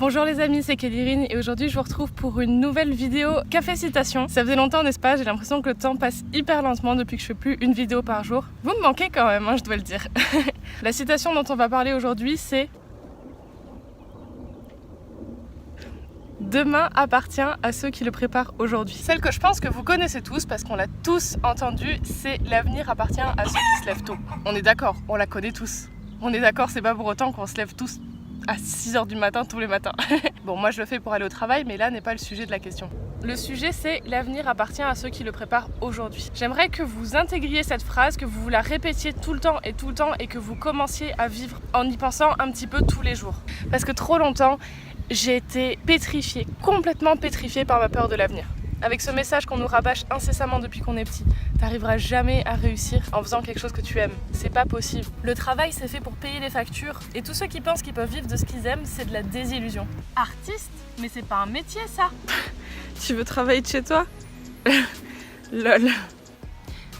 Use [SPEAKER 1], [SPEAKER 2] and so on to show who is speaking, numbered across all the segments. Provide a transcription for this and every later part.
[SPEAKER 1] Bonjour les amis, c'est Kelly et aujourd'hui je vous retrouve pour une nouvelle vidéo café citation. Ça faisait longtemps n'est-ce pas, j'ai l'impression que le temps passe hyper lentement depuis que je fais plus une vidéo par jour. Vous me manquez quand même, je dois le dire. La citation dont on va parler aujourd'hui c'est: demain appartient à ceux qui le préparent aujourd'hui. Celle que je pense que vous connaissez tous parce qu'on l'a tous entendue, c'est l'avenir appartient à ceux qui se lèvent tôt. On est d'accord, on la connaît tous. On est d'accord, c'est pas pour autant qu'on se lève tous à 6h du matin tous les matins. Bon, moi je le fais pour aller au travail, mais là n'est pas le sujet de la question. Le sujet c'est l'avenir appartient à ceux qui le préparent aujourd'hui. J'aimerais que vous intégriez cette phrase, que vous la répétiez tout le temps et que vous commenciez à vivre en y pensant un petit peu tous les jours. Parce que trop longtemps, j'ai été pétrifiée, complètement pétrifiée par ma peur de l'avenir. Avec ce message qu'on nous rabâche incessamment depuis qu'on est petit, t'arriveras jamais à réussir en faisant quelque chose que tu aimes. C'est pas possible. Le travail c'est fait pour payer les factures et tous ceux qui pensent qu'ils peuvent vivre de ce qu'ils aiment, c'est de la désillusion. Artiste? Mais c'est pas un métier ça. Tu veux travailler de chez toi? Lol.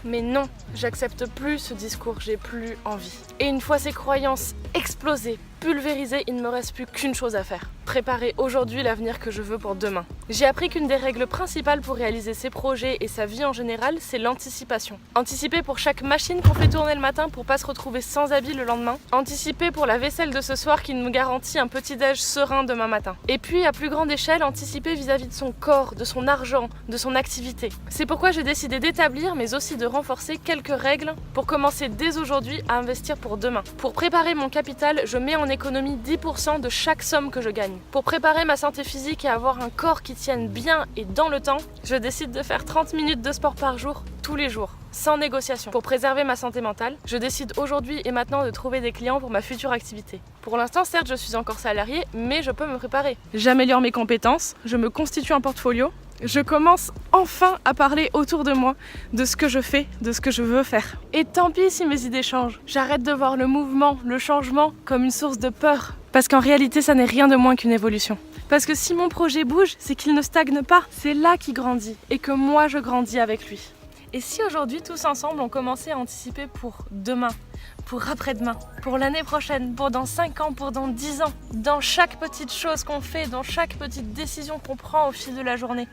[SPEAKER 1] Mais non, j'accepte plus ce discours, j'ai plus envie. Et une fois ces croyances explosées, pulvérisées, il ne me reste plus qu'une chose à faire: préparer aujourd'hui l'avenir que je veux pour demain. J'ai appris qu'une des règles principales pour réaliser ses projets et sa vie en général, c'est l'anticipation. Anticiper pour chaque machine qu'on fait tourner le matin pour pas se retrouver sans habit le lendemain. Anticiper pour la vaisselle de ce soir qui nous garantit un petit-déj serein demain matin. Et puis, à plus grande échelle, anticiper vis-à-vis de son corps, de son argent, de son activité. C'est pourquoi j'ai décidé d'établir, mais aussi de renforcer quelques règles pour commencer dès aujourd'hui à investir pour demain. Pour préparer mon capital, je mets en économie 10% de chaque somme que je gagne. Pour préparer ma santé physique et avoir un corps qui tienne bien et dans le temps, je décide de faire 30 minutes de sport par jour, tous les jours, sans négociation. Pour préserver ma santé mentale, je décide aujourd'hui et maintenant de trouver des clients pour ma future activité. Pour l'instant, certes, je suis encore salariée, mais je peux me préparer. J'améliore mes compétences, je me constitue un portfolio, je commence enfin à parler autour de moi de ce que je fais, de ce que je veux faire. Et tant pis si mes idées changent. J'arrête de voir le mouvement, le changement comme une source de peur. Parce qu'en réalité, ça n'est rien de moins qu'une évolution. Parce que si mon projet bouge, c'est qu'il ne stagne pas. C'est là qu'il grandit et que moi, je grandis avec lui. Et si aujourd'hui, tous ensemble, on commençait à anticiper pour demain, pour après-demain, pour l'année prochaine, pour dans 5 ans, pour dans 10 ans, dans chaque petite chose qu'on fait, dans chaque petite décision qu'on prend au fil de la journée.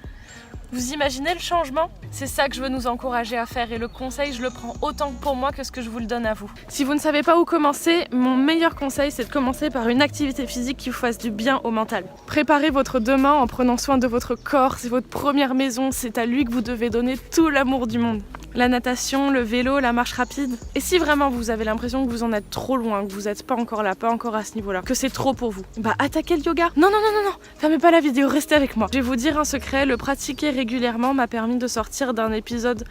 [SPEAKER 1] Vous imaginez le changement? C'est ça que je veux nous encourager à faire et le conseil, je le prends autant pour moi que ce que je vous le donne à vous. Si vous ne savez pas où commencer, mon meilleur conseil c'est de commencer par une activité physique qui vous fasse du bien au mental. Préparez votre demain en prenant soin de votre corps, c'est votre première maison, c'est à lui que vous devez donner tout l'amour du monde. La natation, le vélo, la marche rapide. Et si vraiment vous avez l'impression que vous en êtes trop loin, que vous n'êtes pas encore là, pas encore à ce niveau-là, que c'est trop pour vous, bah attaquez le yoga. Non, fermez pas la vidéo, restez avec moi. Je vais vous dire un secret, le pratiquer régulièrement m'a permis de sortir d'un épisode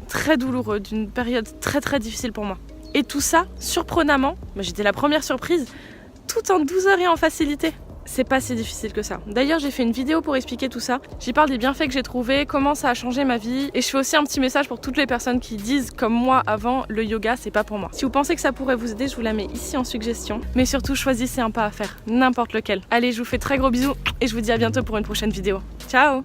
[SPEAKER 1] très douloureux, d'une période très difficile pour moi. Et tout ça, surprenamment, j'étais la première surprise, tout en douceur et en facilité. C'est pas si difficile que ça. D'ailleurs, j'ai fait une vidéo pour expliquer tout ça. J'y parle des bienfaits que j'ai trouvés, comment ça a changé ma vie. Et je fais aussi un petit message pour toutes les personnes qui disent, comme moi avant, le yoga, c'est pas pour moi. Si vous pensez que ça pourrait vous aider, je vous la mets ici en suggestion. Mais surtout, choisissez un pas à faire, n'importe lequel. Allez, je vous fais très gros bisous et je vous dis à bientôt pour une prochaine vidéo. Ciao!